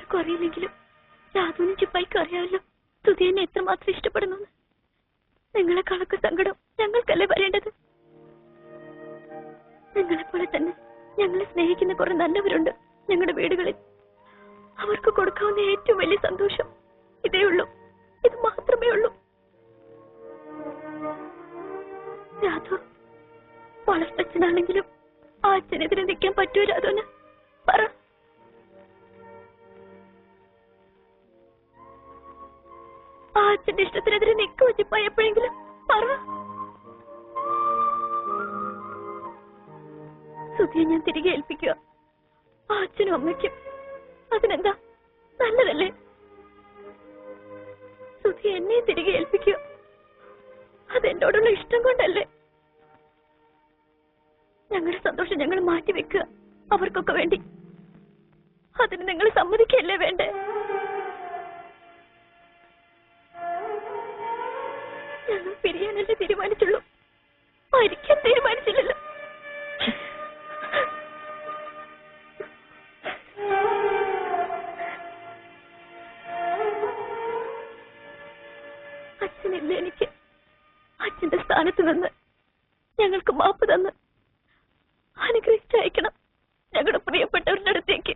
ആർക്കും അറിയില്ലെങ്കിലും രാധുവിനും ചിപ്പായിക്കും അറിയാമല്ലോ സ്തുതി എന്നെ എത്രമാത്രം ഇഷ്ടപ്പെടുന്നു. നിങ്ങളെക്കാളൊക്കെ സങ്കടം ഞങ്ങൾക്കല്ലേ വരേണ്ടത്. നിങ്ങളെപ്പോലെ തന്നെ ഞങ്ങളെ സ്നേഹിക്കുന്ന കുറെ നല്ലവരുണ്ട് ഞങ്ങളുടെ വീടുകളിൽ. അവർക്ക് കൊടുക്കാവുന്ന ഏറ്റവും വലിയ സന്തോഷം ഇതേ ഉള്ളൂ. ഇത് മാത്രമേ ഉള്ളൂ. രാധു വളർത്തച്ഛനാണെങ്കിലും ആ അച്ഛനെതിരെ നിൽക്കാൻ പറ്റുമോ രാധുവിന്? പറ. ആ അച്ഛന്റെ ഇഷ്ടത്തിനെതിരെ നിൽക്കുമോ ചിപ്പായി എപ്പോഴെങ്കിലും? പറ. സുധിയെ ഞാൻ തിരികെ ഏൽപ്പിക്കുക. ആ അച്ഛനും അമ്മയ്ക്കും. അതിനെന്താ, നല്ലതല്ലേ? സുധി എന്നെ തിരികെ ഏൽപ്പിക്കുക. അതെന്നോടുള്ള ഇഷ്ടം കൊണ്ടല്ലേ? ഞങ്ങളുടെ സന്തോഷം ഞങ്ങൾ മാറ്റിവെക്കുക അവർക്കൊക്കെ വേണ്ടി. അതിന് നിങ്ങൾ സമ്മതിക്കല്ലേ വേണ്ടേ? ഞങ്ങൾ പിരിയാനല്ലേ തീരുമാനിച്ചുള്ളൂ, മരിക്കാൻ തീരുമാനിച്ചില്ലല്ലോ. അച്ഛനില്ല എനിക്ക്. അച്ഛന്റെ സ്ഥാനത്ത് നിന്ന് ഞങ്ങൾക്ക് മാപ്പ് തന്ന് അനുഗ്രഹിച്ചയക്കണം ഞങ്ങളുടെ പ്രിയപ്പെട്ടവരുടെ അടുത്തേക്ക്.